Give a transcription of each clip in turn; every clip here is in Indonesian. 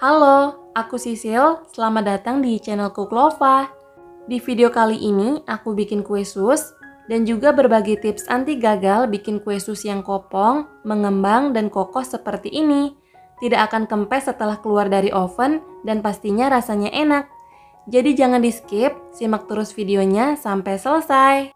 Halo, aku Sisil. Selamat datang di channel Kuklova. Di video kali ini, aku bikin kue sus dan juga berbagi tips anti gagal bikin kue sus yang kopong, mengembang, dan kokoh seperti ini. Tidak akan kempes setelah keluar dari oven dan pastinya rasanya enak. Jadi jangan di skip, simak terus videonya sampai selesai.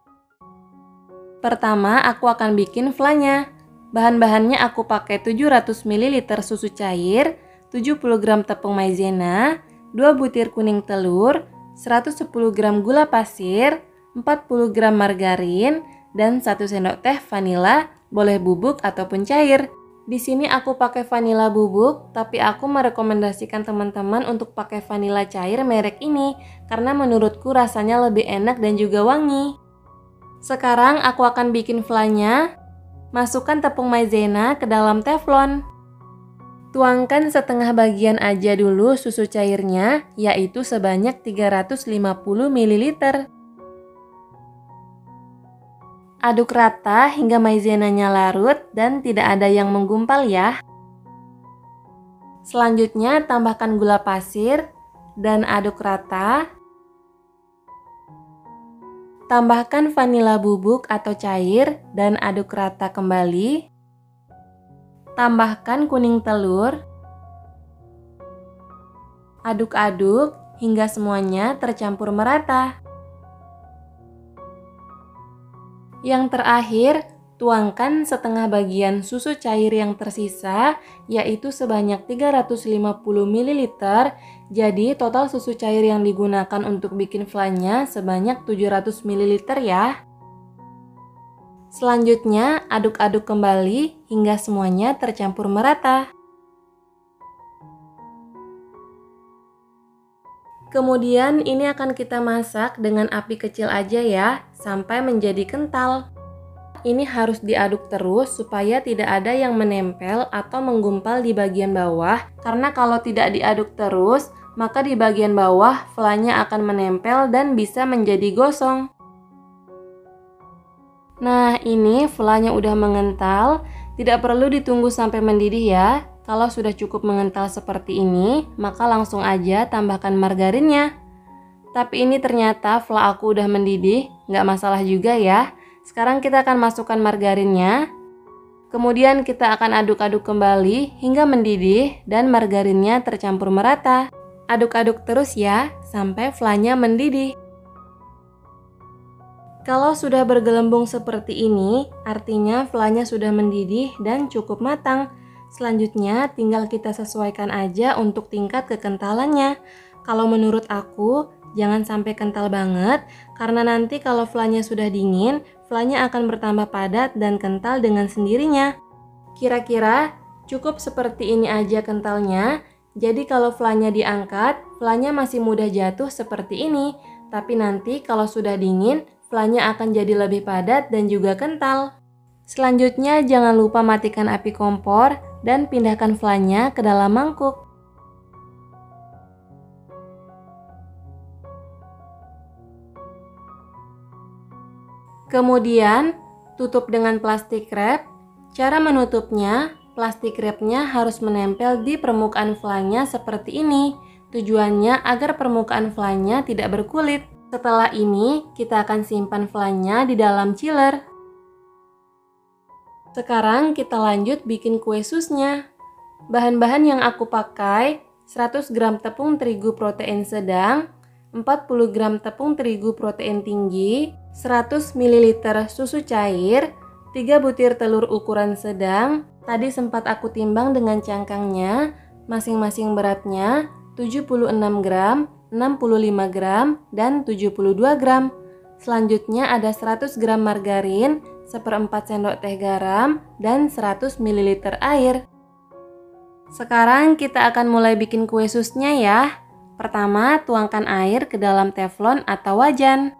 Pertama, aku akan bikin flanya. Bahan-bahannya aku pakai 700 ml susu cair, 70 gram tepung maizena, 2 butir kuning telur, 110 gram gula pasir, 40 gram margarin, dan 1 sendok teh vanila, boleh bubuk ataupun cair. Di sini aku pakai vanila bubuk, tapi aku merekomendasikan teman-teman untuk pakai vanila cair merek ini karena menurutku rasanya lebih enak dan juga wangi. Sekarang aku akan bikin flanya. Masukkan tepung maizena ke dalam teflon. Tuangkan setengah bagian aja dulu susu cairnya, yaitu sebanyak 350 ml. Aduk rata hingga maizenanya larut dan tidak ada yang menggumpal ya. Selanjutnya tambahkan gula pasir dan aduk rata. Tambahkan vanila bubuk atau cair dan aduk rata kembali. Tambahkan kuning telur. Aduk-aduk hingga semuanya tercampur merata. Yang terakhir, tuangkan setengah bagian susu cair yang tersisa, yaitu sebanyak 350 ml. Jadi total susu cair yang digunakan untuk bikin flanya sebanyak 700 ml ya. Selanjutnya, aduk-aduk kembali hingga semuanya tercampur merata. Kemudian ini akan kita masak dengan api kecil aja ya, sampai menjadi kental. Ini harus diaduk terus supaya tidak ada yang menempel atau menggumpal di bagian bawah, karena kalau tidak diaduk terus, maka di bagian bawah flanya akan menempel dan bisa menjadi gosong. Nah, ini flanya udah mengental, tidak perlu ditunggu sampai mendidih ya. Kalau sudah cukup mengental seperti ini, maka langsung aja tambahkan margarinnya. Tapi ini ternyata fla aku udah mendidih, nggak masalah juga ya. Sekarang kita akan masukkan margarinnya. Kemudian kita akan aduk-aduk kembali hingga mendidih dan margarinnya tercampur merata. Aduk-aduk terus ya, sampai flanya mendidih. Kalau sudah bergelembung seperti ini, artinya flanya sudah mendidih dan cukup matang. Selanjutnya, tinggal kita sesuaikan aja untuk tingkat kekentalannya. Kalau menurut aku, jangan sampai kental banget, karena nanti kalau flanya sudah dingin, flanya akan bertambah padat dan kental dengan sendirinya. Kira-kira cukup seperti ini aja kentalnya. Jadi kalau flanya diangkat, flanya masih mudah jatuh seperti ini. Tapi nanti kalau sudah dingin, flanya akan jadi lebih padat dan juga kental. Selanjutnya jangan lupa matikan api kompor dan pindahkan flanya ke dalam mangkuk. Kemudian tutup dengan plastik wrap. Cara menutupnya, plastik wrapnya harus menempel di permukaan flanya seperti ini. Tujuannya agar permukaan flanya tidak berkulit. Setelah ini, kita akan simpan flanya di dalam chiller. Sekarang kita lanjut bikin kue susnya. Bahan-bahan yang aku pakai, 100 gram tepung terigu protein sedang, 40 gram tepung terigu protein tinggi, 100 ml susu cair, 3 butir telur ukuran sedang. Tadi sempat aku timbang dengan cangkangnya, masing-masing beratnya 76 gram, 65 gram, dan 72 gram. Selanjutnya ada 100 gram margarin, 1/4 sendok teh garam, dan 100 ml air. Sekarang kita akan mulai bikin kue susnya ya. Pertama, tuangkan air ke dalam teflon atau wajan.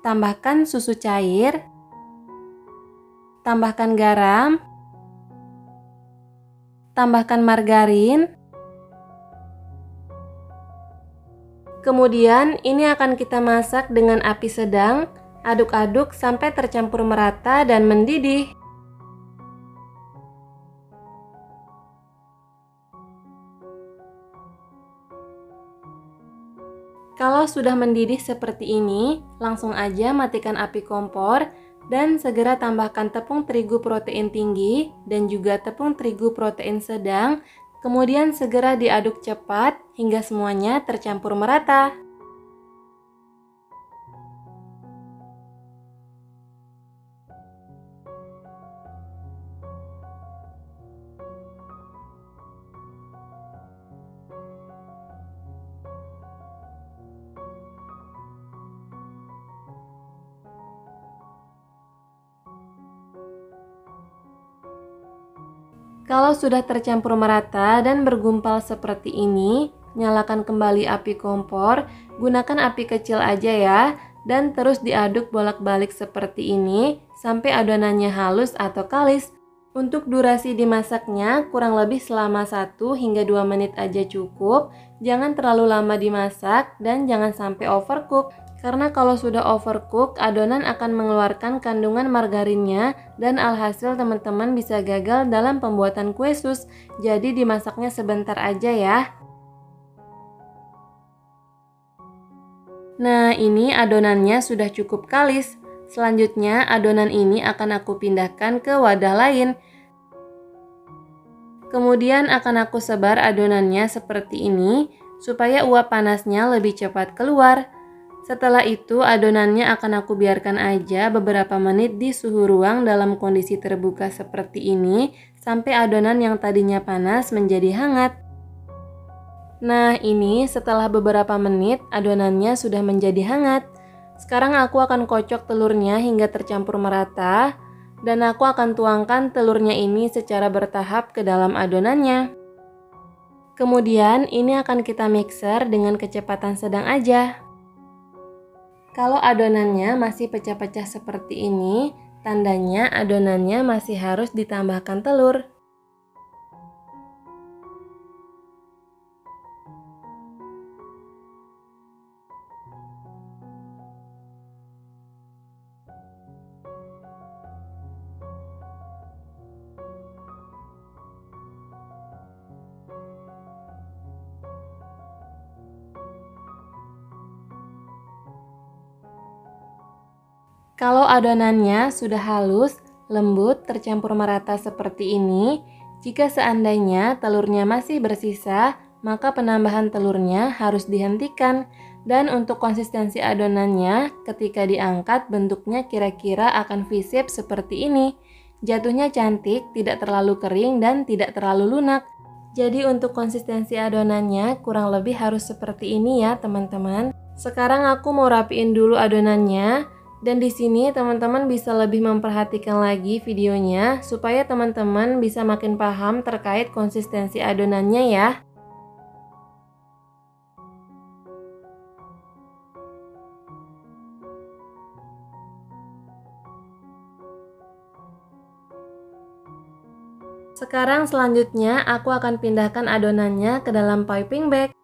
Tambahkan susu cair. Tambahkan garam. Tambahkan margarin. Kemudian ini akan kita masak dengan api sedang, aduk-aduk sampai tercampur merata dan mendidih. Kalau sudah mendidih seperti ini, langsung aja matikan api kompor dan segera tambahkan tepung terigu protein tinggi dan juga tepung terigu protein sedang. Kemudian segera diaduk cepat hingga semuanya tercampur merata. Kalau sudah tercampur merata dan bergumpal seperti ini, nyalakan kembali api kompor, gunakan api kecil aja ya, dan terus diaduk bolak-balik seperti ini sampai adonannya halus atau kalis. Untuk durasi dimasaknya kurang lebih selama 1 hingga 2 menit aja cukup, jangan terlalu lama dimasak dan jangan sampai overcook. Karena kalau sudah overcook, adonan akan mengeluarkan kandungan margarinnya dan alhasil teman-teman bisa gagal dalam pembuatan kue sus. Jadi dimasaknya sebentar aja ya. Nah, ini adonannya sudah cukup kalis. Selanjutnya, adonan ini akan aku pindahkan ke wadah lain. Kemudian akan aku sebar adonannya seperti ini supaya uap panasnya lebih cepat keluar. Setelah itu adonannya akan aku biarkan aja beberapa menit di suhu ruang dalam kondisi terbuka seperti ini sampai adonan yang tadinya panas menjadi hangat. Nah, ini setelah beberapa menit adonannya sudah menjadi hangat. Sekarang aku akan kocok telurnya hingga tercampur merata dan aku akan tuangkan telurnya ini secara bertahap ke dalam adonannya. Kemudian ini akan kita mixer dengan kecepatan sedang aja. Kalau adonannya masih pecah-pecah seperti ini, tandanya adonannya masih harus ditambahkan telur. Kalau adonannya sudah halus, lembut, tercampur merata seperti ini, jika seandainya telurnya masih bersisa, maka penambahan telurnya harus dihentikan. Dan untuk konsistensi adonannya, ketika diangkat bentuknya kira-kira akan V-shape seperti ini. Jatuhnya cantik, tidak terlalu kering dan tidak terlalu lunak. Jadi untuk konsistensi adonannya kurang lebih harus seperti ini ya teman-teman. Sekarang aku mau rapiin dulu adonannya. Dan di sini teman-teman bisa lebih memperhatikan lagi videonya supaya teman-teman bisa makin paham terkait konsistensi adonannya ya. Sekarang selanjutnya aku akan pindahkan adonannya ke dalam piping bag.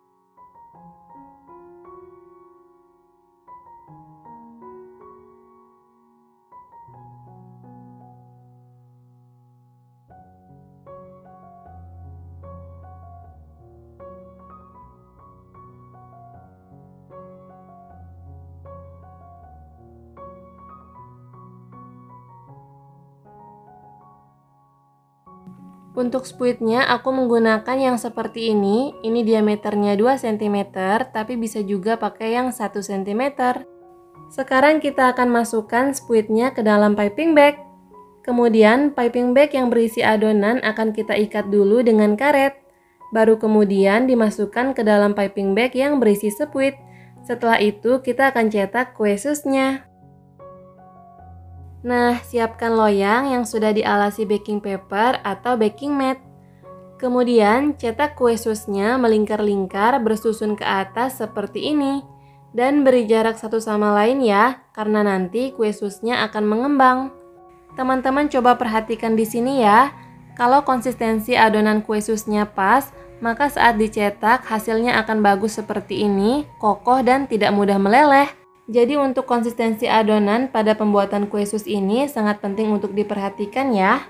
Untuk spuitnya aku menggunakan yang seperti ini diameternya 2 cm tapi bisa juga pakai yang 1 cm. Sekarang kita akan masukkan spuitnya ke dalam piping bag. Kemudian piping bag yang berisi adonan akan kita ikat dulu dengan karet. Baru kemudian dimasukkan ke dalam piping bag yang berisi spuit. Setelah itu kita akan cetak kue susnya. Nah, siapkan loyang yang sudah dialasi baking paper atau baking mat. Kemudian, cetak kue susnya melingkar-lingkar bersusun ke atas seperti ini. Dan beri jarak satu sama lain ya, karena nanti kue susnya akan mengembang. Teman-teman coba perhatikan di sini ya. Kalau konsistensi adonan kue susnya pas, maka saat dicetak hasilnya akan bagus seperti ini, kokoh dan tidak mudah meleleh. Jadi untuk konsistensi adonan pada pembuatan kue sus ini sangat penting untuk diperhatikan ya.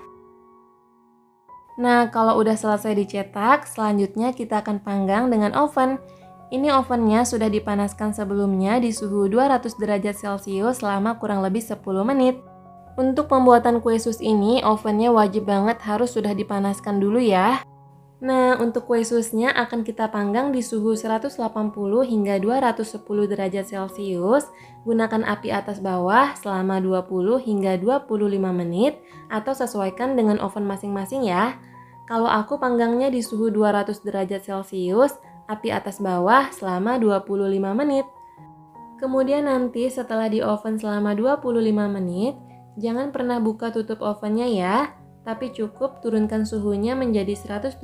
Nah, kalau udah selesai dicetak, selanjutnya kita akan panggang dengan oven. Ini ovennya sudah dipanaskan sebelumnya di suhu 200 derajat Celcius selama kurang lebih 10 menit. Untuk pembuatan kue sus ini, ovennya wajib banget harus sudah dipanaskan dulu ya. Nah, untuk kue susnya akan kita panggang di suhu 180 hingga 210 derajat Celcius. Gunakan api atas bawah selama 20 hingga 25 menit atau sesuaikan dengan oven masing-masing ya. Kalau aku panggangnya di suhu 200 derajat Celcius, api atas bawah selama 25 menit. Kemudian nanti setelah di oven selama 25 menit, jangan pernah buka tutup ovennya ya. Tapi cukup turunkan suhunya menjadi 170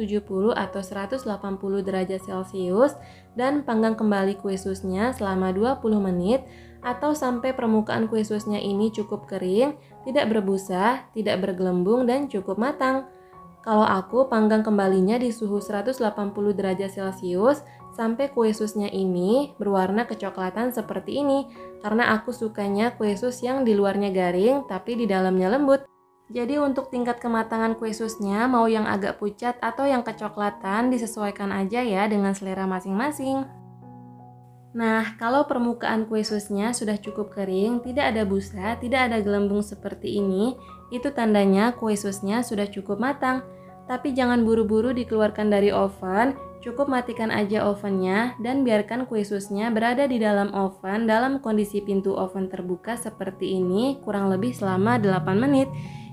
atau 180 derajat Celcius dan panggang kembali kue susnya selama 20 menit atau sampai permukaan kue susnya ini cukup kering, tidak berbusa, tidak bergelembung dan cukup matang. Kalau aku panggang kembalinya di suhu 180 derajat Celcius sampai kue susnya ini berwarna kecoklatan seperti ini karena aku sukanya kue sus yang di luarnya garing tapi di dalamnya lembut. Jadi untuk tingkat kematangan kue susnya mau yang agak pucat atau yang kecoklatan disesuaikan aja ya dengan selera masing-masing. Nah, kalau permukaan kue susnya sudah cukup kering, tidak ada busa, tidak ada gelembung seperti ini, itu tandanya kue susnya sudah cukup matang. Tapi jangan buru-buru dikeluarkan dari oven, cukup matikan aja ovennya dan biarkan kue susnya berada di dalam oven dalam kondisi pintu oven terbuka seperti ini kurang lebih selama 8 menit.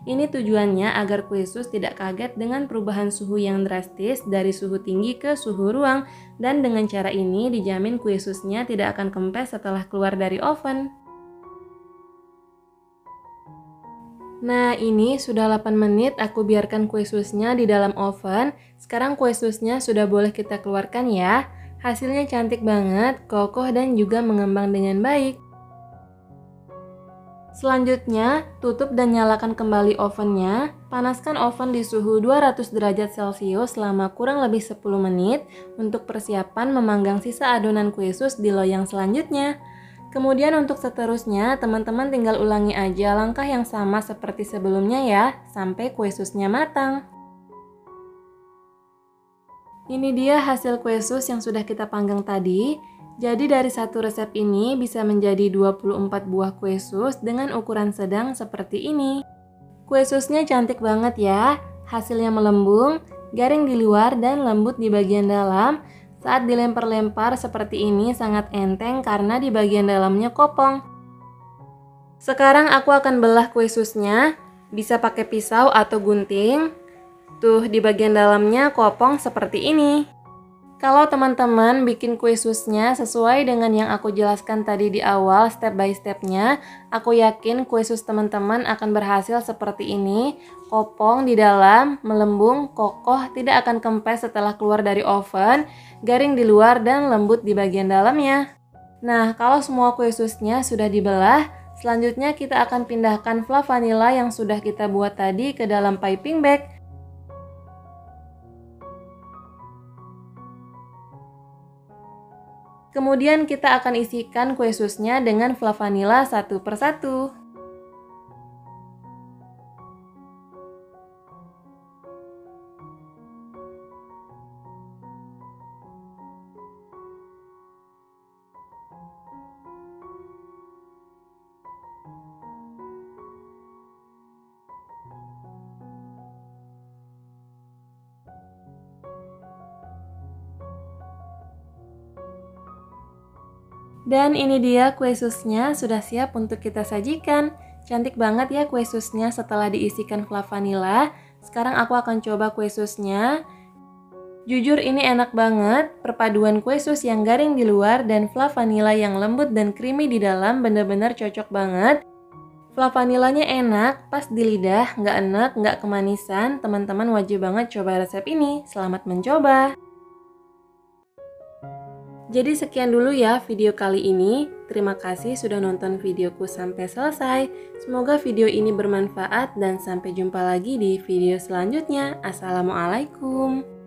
Ini tujuannya agar kue sus tidak kaget dengan perubahan suhu yang drastis dari suhu tinggi ke suhu ruang dan dengan cara ini dijamin kue susnya tidak akan kempes setelah keluar dari oven. Nah, ini sudah 8 menit aku biarkan kue susnya di dalam oven. Sekarang kue susnya sudah boleh kita keluarkan ya. Hasilnya cantik banget, kokoh dan juga mengembang dengan baik. Selanjutnya, tutup dan nyalakan kembali ovennya. Panaskan oven di suhu 200 derajat Celcius selama kurang lebih 10 menit untuk persiapan memanggang sisa adonan kue sus di loyang selanjutnya. Kemudian untuk seterusnya, teman-teman tinggal ulangi aja langkah yang sama seperti sebelumnya ya, sampai kue susnya matang. Ini dia hasil kue sus yang sudah kita panggang tadi. Jadi dari satu resep ini bisa menjadi 24 buah kue sus dengan ukuran sedang seperti ini. Kue susnya cantik banget ya, hasilnya melembung, garing di luar dan lembut di bagian dalam. Saat dilempar-lempar seperti ini sangat enteng karena di bagian dalamnya kopong. Sekarang aku akan belah kue susnya, bisa pakai pisau atau gunting. Tuh di bagian dalamnya kopong seperti ini. Kalau teman-teman bikin kue susnya sesuai dengan yang aku jelaskan tadi di awal step by stepnya, aku yakin kue sus teman-teman akan berhasil seperti ini. Kopong di dalam, melembung, kokoh, tidak akan kempes setelah keluar dari oven, garing di luar dan lembut di bagian dalamnya. Nah, kalau semua kue susnya sudah dibelah, selanjutnya kita akan pindahkan fla vanila yang sudah kita buat tadi ke dalam piping bag. Kemudian kita akan isikan kue susnya dengan fla vanila satu persatu. Dan ini dia kue susnya sudah siap untuk kita sajikan. Cantik banget ya kue susnya setelah diisikan fla vanila. Sekarang aku akan coba kue susnya. Jujur ini enak banget, perpaduan kue sus yang garing di luar dan fla vanila yang lembut dan creamy di dalam benar-benar cocok banget. Fla vanilanya enak, pas di lidah, nggak enak, nggak kemanisan. Teman-teman wajib banget coba resep ini. Selamat mencoba! Jadi sekian dulu ya video kali ini. Terima kasih sudah nonton videoku sampai selesai. Semoga video ini bermanfaat dan sampai jumpa lagi di video selanjutnya. Assalamualaikum.